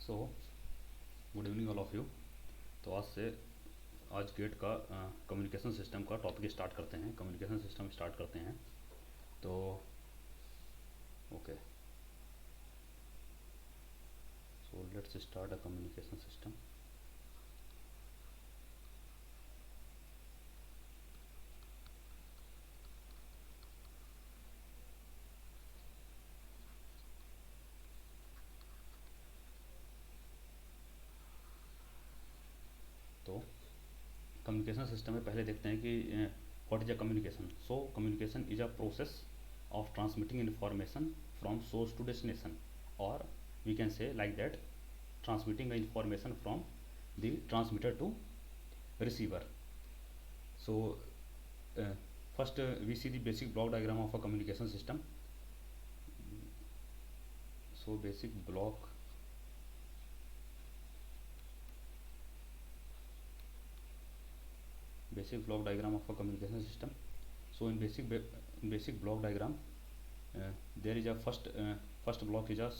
So good evening all of you. तो आज GATE का कम्युनिकेशन सिस्टम का टॉपिक स्टार्ट करते हैं, कम्युनिकेशन सिस्टम स्टार्ट करते हैं। तो okay, so let's start a communication system. तो कम्युनिकेशन सिस्टम में पहले देखते हैं कि what is a communication. So communication is a process of transmitting information from source to destination, और we can say like that transmitting the information from the transmitter to receiver. So first we see the basic block diagram of a communication system. So basic block diagram of a communication system. So in basic block diagram, there is a first block is a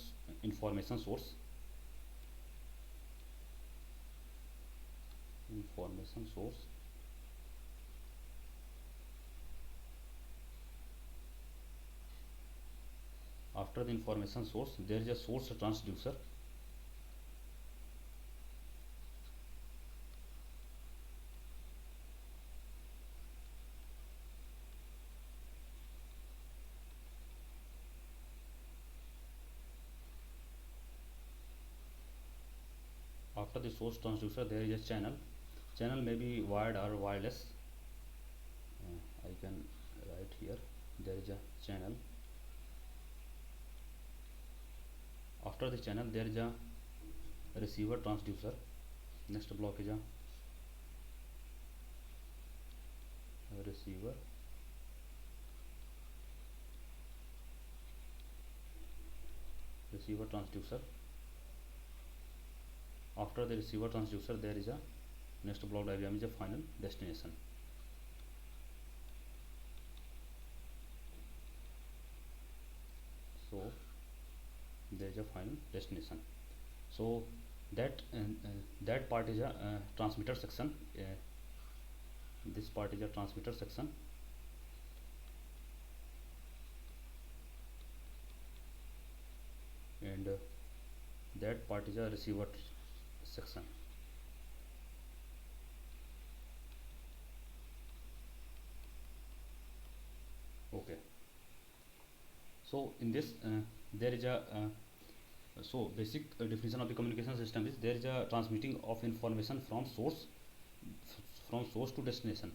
information source. Information source. After the information source, there is a source transducer. After the source transducer, there is a channel. Channel may be wired or wireless. I can write here, there is a channel. After the channel, there is a receiver transducer. Next block is a receiver. Receiver transducer. After the receiver transducer, there is a next block diagram is a final destination. So there is a final destination. So that part is a transmitter section. This part is a transmitter section, and that part is a receiver section. Okay, so in this there is a so basic definition of the communication system is there is a transmitting of information from source to destination.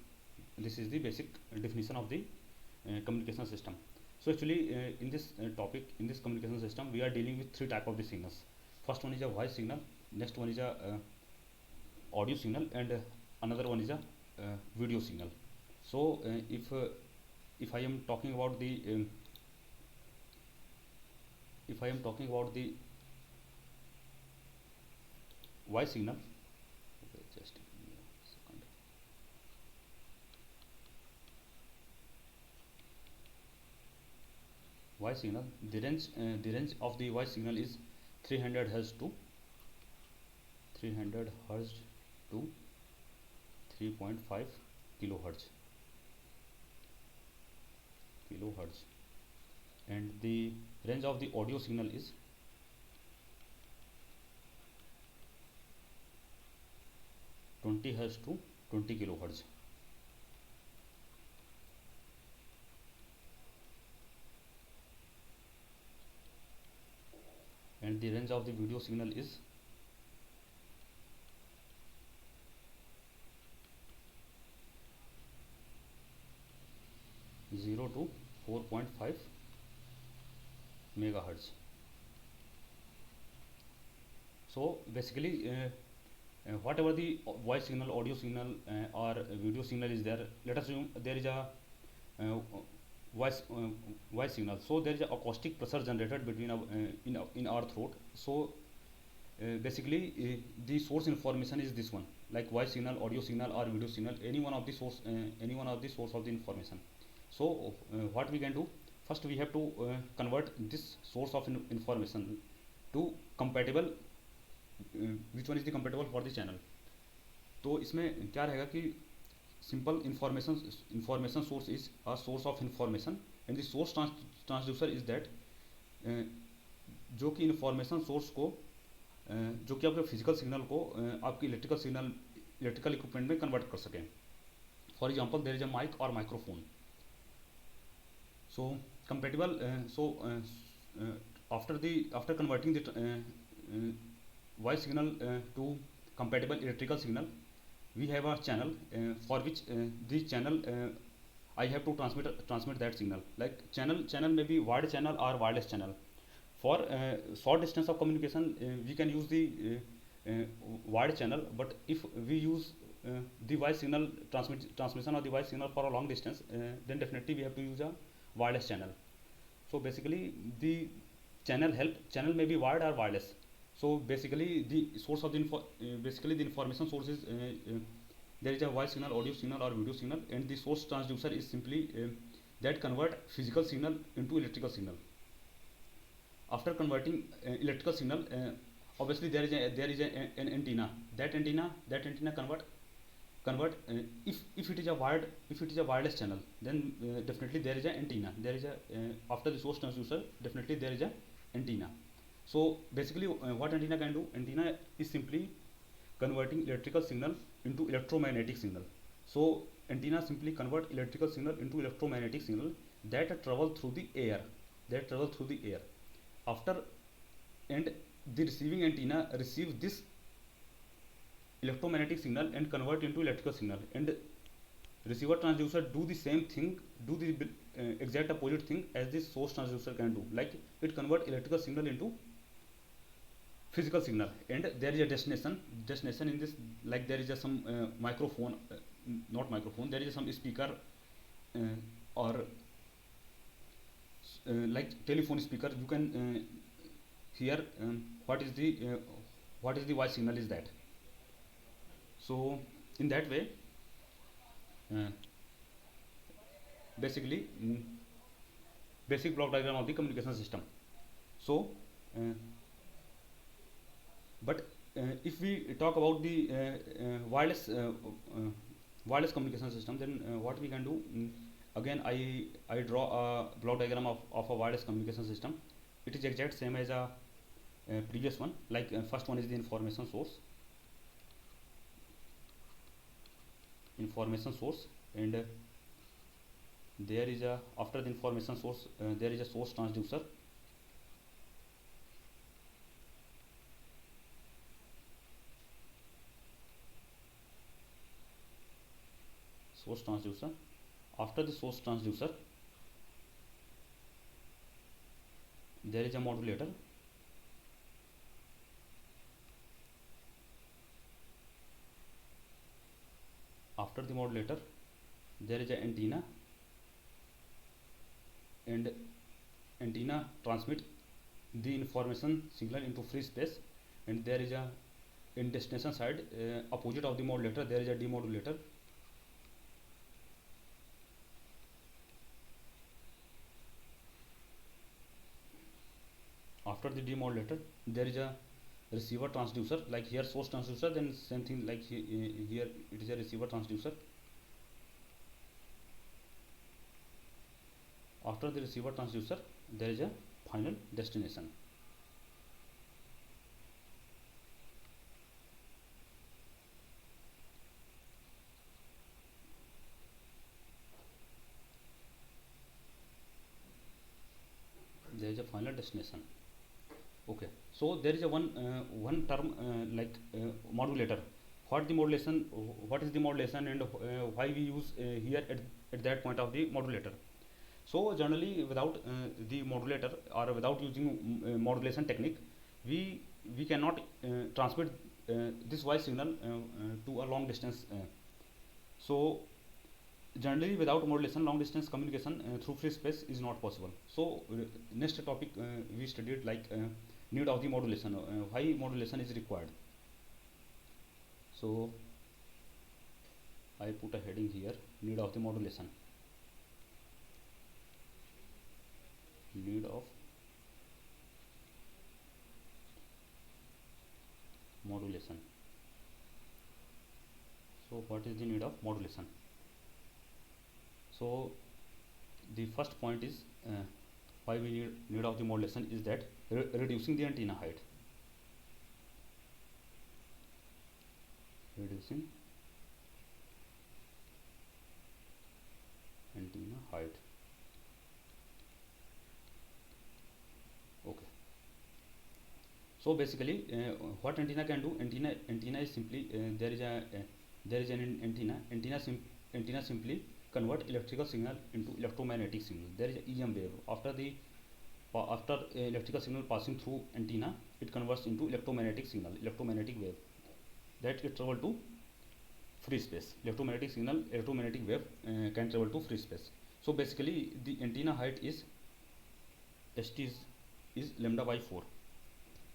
This is the basic definition of the communication system. So actually in this topic, in this communication system, we are dealing with three type of the signals. First one is a voice signal, next one is a audio signal, and another one is a video signal. So if I am talking about the if I am talking about the voice signal, okay, just give me a second. Voice signal, the range of the voice signal is 300 Hz to 3.5 kilohertz, and the range of the audio signal is 20 Hz to 20 kilohertz, and the range of the video signal is 0 to 4.5 megahertz. So basically whatever the voice signal, audio signal or video signal is there, let us assume there is a uh, voice voice signal. So there is a acoustic pressure generated between in our throat. So basically the source information is this one, like voice signal, audio signal or video signal, any one of the source of the information. So what we can do, first we have to convert this source of information to compatible which one is the compatible for the channel. तो इसमें क्या रहेगा कि simple information source is a source of information and the source transducer is that, जो कि information source को जो कि आपके फिजिकल सिग्नल को आपकी इलेक्ट्रिकल इक्विपमेंट में कन्वर्ट कर सकें. For example there is a mike और microphone. So compatible after converting the voice signal to compatible electrical signal, we have a channel for which this channel I have to transmit that signal. Like channel may be wired channel or wireless channel. For short distance of communication we can use the wired channel, but if we use the voice signal transmission of the voice signal for a long distance, then definitely we have to use a wireless channel. So basically the channel may be wired or wireless. So basically the source of the basically the information source is there is a voice signal, audio signal or video signal, and the source transducer is simply that convert physical signal into electrical signal. After converting electrical signal, obviously there is an antenna. That antenna convert if it is a wireless channel, then definitely there is an antenna. There is a after the source transducer, definitely there is a antenna. So basically what antenna can do? Antenna is simply converting electrical signal into electromagnetic signal. So antenna simply convert electrical signal into electromagnetic signal that travel through the air. After, and the receiving antenna receive this electromagnetic signal and convert into electrical signal, and receiver transducer do the same thing, do the exact opposite thing as the source transducer can do. Like it convert electrical signal into physical signal, and there is a destination in this. Like there is a some microphone, not microphone, there is some speaker or like telephone speaker. You can hear what is the voice signal is that. So in that way basically basic block diagram of the communication system. So but if we talk about the wireless communication system, then what we can do, again I draw a block diagram of a wireless communication system. It is exact same as a previous one. Like first one is the information source, and there is a, after the information source there is a source transducer. After the source transducer there is a modulator. After the modulator there is an antenna, and antenna transmit the information signal into free space, and there is a, in destination side opposite of the modulator there is a demodulator. After the demodulator there is a receiver transducer. Like here source transducer, then same thing like here it is a receiver transducer. After the receiver transducer there is a final destination. There is a final destination. Okay, so there is a one term like modulator. What is the modulation, and why we use here at that point of the modulator. So generally without the modulator, or without using modulation technique, we cannot transmit this voice signal to a long distance. So generally without modulation long distance communication through free space is not possible. So next topic we studied like need of the modulation, why modulation is required. So I put a heading here, need of the modulation. Need of So what is the need of modulation? So the first point is why we need of the modulation is that reducing the antenna height. Reducing antenna height. Okay. So basically, what antenna can do? Antenna is simply there is an antenna simply convert electrical signal into electromagnetic signal. There is a EM wave after electrical signal passing through antenna, it converts into electromagnetic signal, electromagnetic wave that it travel to free space. Electromagnetic signal, electromagnetic wave can travel to free space. So basically, the antenna height is ST is lambda by 4,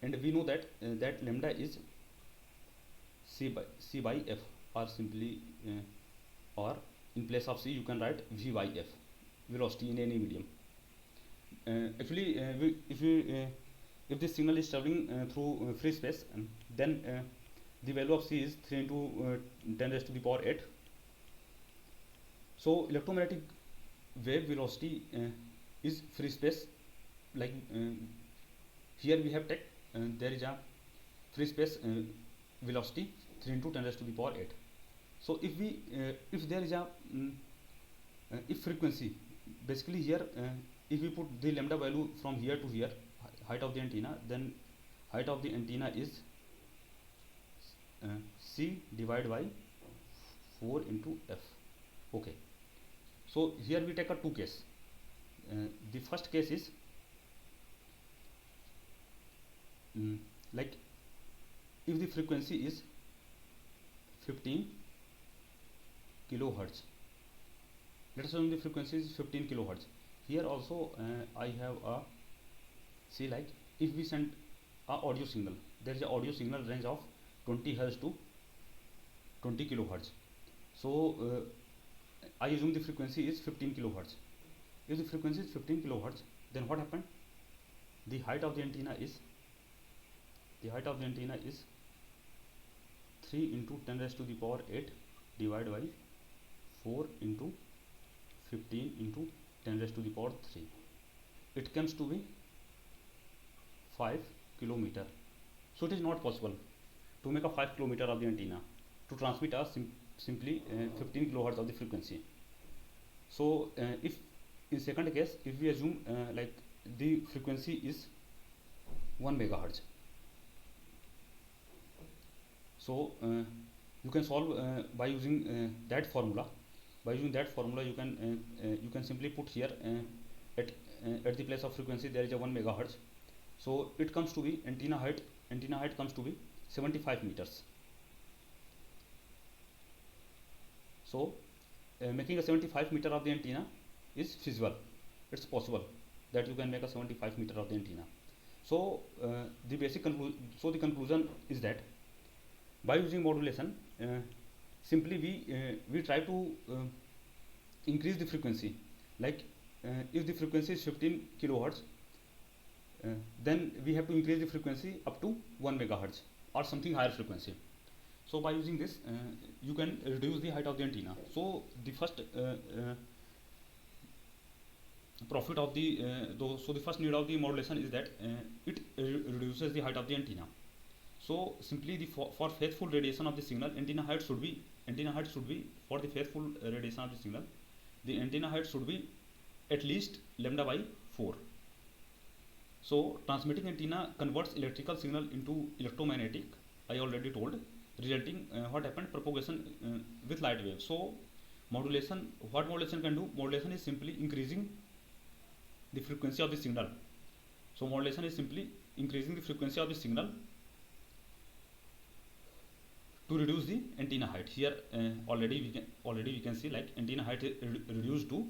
and we know that that lambda is c by f, or simply or in place of c you can write v by f, velocity in any medium. Actually, if this signal is traveling through free space, then the value of c is 3 into 10 raised to the power 8. So electromagnetic wave velocity is free space, like here we have there is a free space velocity 3 into 10 raised to the power 8. So if we if there is a if frequency, basically here if we put the lambda value from here to here, height of the antenna, then height of the antenna is c divided by 4 into f. Okay, so here we take a two case. The first case is like if the frequency is 15 kilohertz, let us assume the frequency is 15 kilohertz. Here also I have a, see, like if we send a audio signal, there is a audio signal range of 20 hertz to 20 kilohertz. So I assume the frequency is 15 kilohertz. If the frequency is 15 kilohertz, then what happened? The height of the antenna is 3 into 10 raised to the power 8 divided by 4 into 15 into 10 raised to the power 3. It comes to be 5 kilometer. So it is not possible to make a 5 kilometer of the antenna to transmit us simply 15 kilohertz of the frequency. So if in second case, if we assume like the frequency is 1 megahertz, so you can solve by using that formula. By using that formula, you can simply put here at the place of frequency there is a 1 megahertz. So it comes to be antenna height comes to be 75 meters. So making a 75 meter of the antenna is feasible. It's possible that you can make a 75 meter of the antenna. So the conclusion is that by using modulation, simply we try to increase the frequency. Like if the frequency is 15 kilohertz, then we have to increase the frequency up to 1 megahertz or something higher frequency. So by using this, you can reduce the height of the antenna. So the first profit of the the first need of the modulation is that it reduces the height of the antenna. So simply for faithful radiation of the signal, antenna height should be for the faithful radiation of the signal, the antenna height should be at least lambda by 4. So transmitting antenna converts electrical signal into electromagnetic, I already told, resulting what happened, propagation with light wave. So modulation, what modulation can do? Modulation is simply increasing the frequency of the signal. So modulation is simply increasing the frequency of the signal to reduce the antenna height. Here already we can see like antenna height reduced to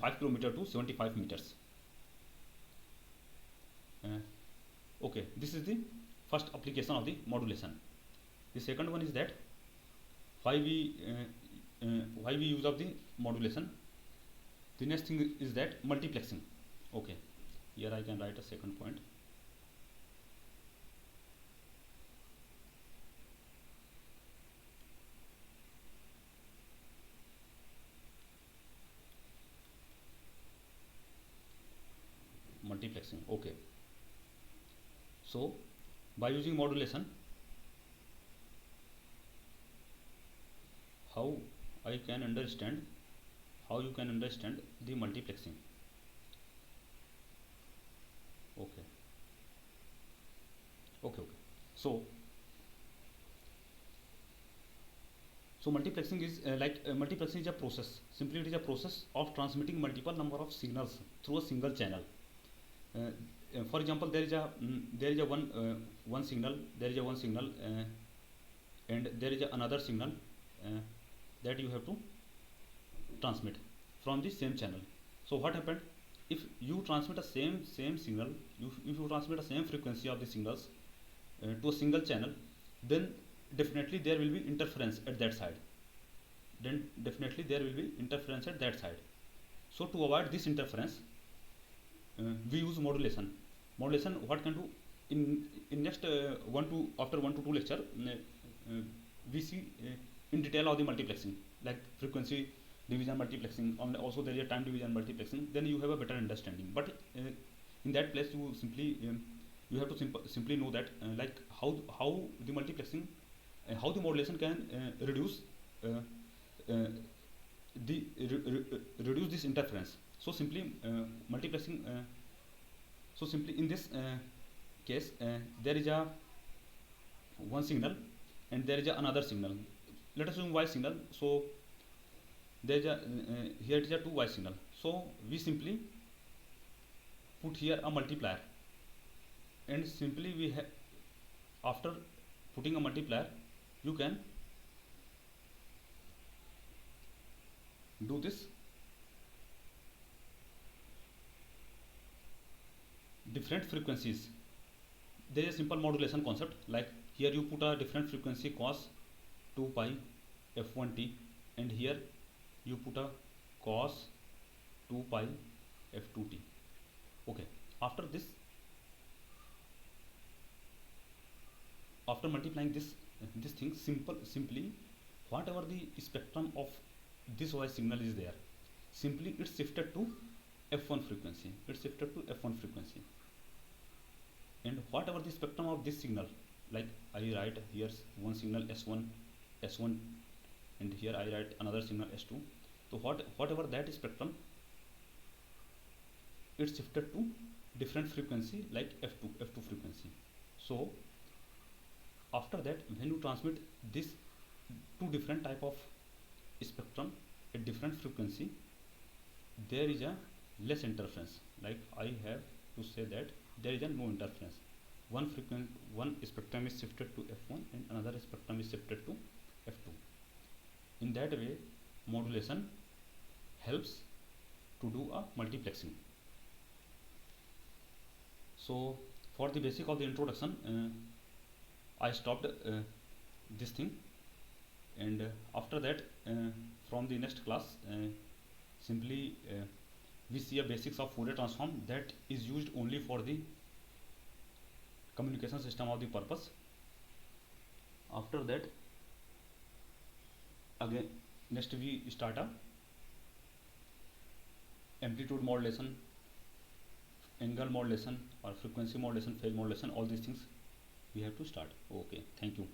5 kilometer to 75 meters. Okay, this is the first application of the modulation. The second one is that why we use of the modulation. The next thing is that multiplexing. Okay, here I can write a second point. multiplexing. Okay, so by using modulation, how I can understand, how you can understand the multiplexing. Okay, okay. So multiplexing is multiplexing is a process. Simply, it is a process of transmitting multiple number of signals through a single channel. For example, there is a one signal, there is a one signal, and there is a another signal uh, that you have to transmit from the same channel. So what happened, if you transmit a same signal, if you transmit a same frequency of the signals to a single channel, then definitely there will be interference at that side. Then definitely there will be interference at that side. So to avoid this interference, we use modulation. Modulation, what can do, in next after 1 to 2 lecture, we see in detail of the multiplexing, like frequency division multiplexing, and also there is a time division multiplexing. Then you have a better understanding. But in that place, you simply you have to simply know that like how the multiplexing, how the modulation can reduce uh, uh, reduce this interference. So simply multiplexing. So simply in this case, there is a one signal and there is a another signal. Let us assume y signal. So there is a here it is a two y signal. So we simply put here a multiplier, and simply we have, after putting a multiplier, you can do this different frequencies. There is a simple modulation concept, like here you put a different frequency cos 2 pi f1t, and here you put a cos 2 pi f2t. Okay, after this, after multiplying this thing, simply whatever the spectrum of this voice signal is there, simply it's shifted to f1 frequency. It's shifted to f1 frequency, and whatever the spectrum of this signal, like I write here one signal s1, and here I write another signal s2. So whatever that spectrum, it's shifted to different frequency, like f2 frequency. So after that, when you transmit this two different type of spectrum at different frequency, there is a less interference. Like I have to say that there is a no interference. One spectrum is shifted to f1 and another spectrum is shifted to f2. In that way, modulation helps to do a multiplexing. So for the basic of the introduction, I stopped this thing, and after that, from the next class, simply we see a basics of Fourier transform that is used only for the communication system of the purpose. After that, again next we start a amplitude modulation, angle modulation, or frequency modulation, phase modulation. All these things we have to start. Okay, thank you.